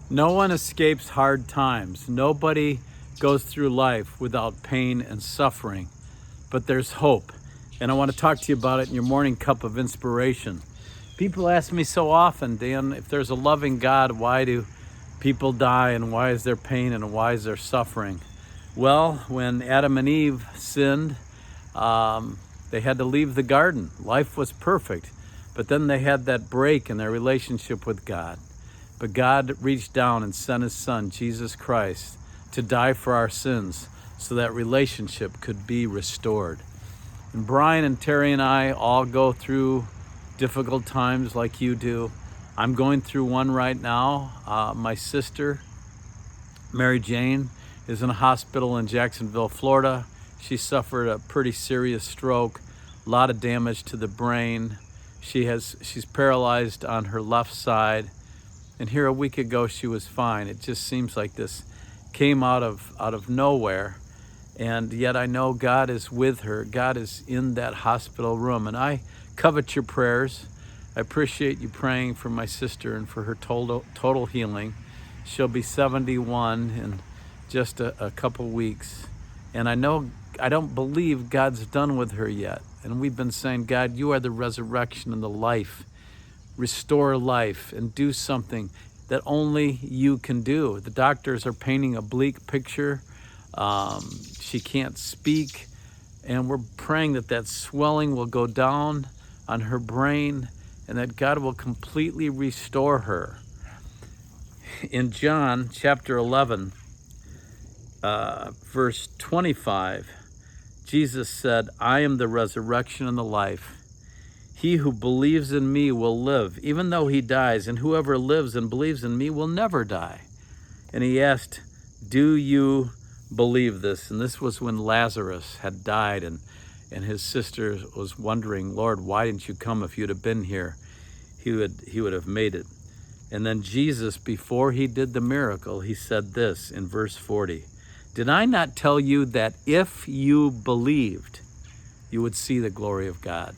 No one escapes hard times. Nobody goes through life without pain and suffering, but there's hope. And I want to talk to you about it in your morning cup of inspiration. People ask me so often, Dan, if there's a loving God, why do people die and why is there pain and why is there suffering? Well, when Adam and Eve sinned, they had to leave the garden. Life was perfect, but then they had that break in their relationship with God. But God reached down and sent his son, Jesus Christ, to die for our sins so that relationship could be restored. And Brian and Terry and I all go through difficult times like you do. I'm going through one right now. My sister, Mary Jane, is in a hospital in Jacksonville, Florida. She suffered a pretty serious stroke, a lot of damage to the brain. She's paralyzed on her left side. And here a week ago, she was fine. It just seems like this came out of nowhere. And yet I know God is with her. God is in that hospital room. And I covet your prayers. I appreciate you praying for my sister and for her total healing. She'll be 71 in just a couple weeks. And I don't believe God's done with her yet. And we've been saying, God, you are the resurrection and the life. Restore life and do something that only you can do. The doctors are painting a bleak picture. She can't speak, and we're praying that swelling will go down on her brain and that God will completely restore her. In John chapter 11, verse 25, Jesus said, I am the resurrection and the life. He who believes in me will live, even though he dies, and whoever lives and believes in me will never die. And he asked, do you believe this? And this was when Lazarus had died, and his sister was wondering, Lord, why didn't you come? If you'd have been here, he would have made it. And then Jesus, before he did the miracle, he said this in verse 40, did I not tell you that if you believed, you would see the glory of God?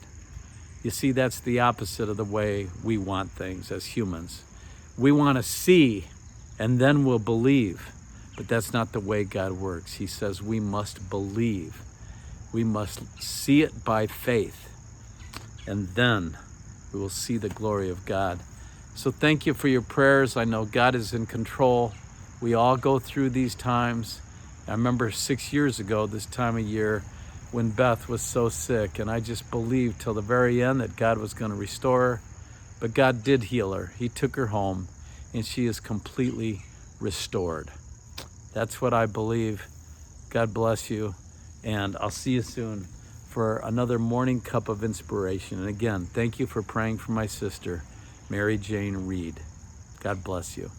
You see, that's the opposite of the way we want things as humans. We want to see and then we'll believe, but that's not the way God works. He says we must believe. We must see it by faith, and then we will see the glory of God. So thank you for your prayers. I know God is in control. We all go through these times. I remember 6 years ago, this time of year, when Beth was so sick, and I just believed till the very end that God was going to restore her. But God did heal her. He took her home, and she is completely restored. That's what I believe. God bless you, and I'll see you soon for another morning cup of inspiration. And again, thank you for praying for my sister, Mary Jane Reed. God bless you.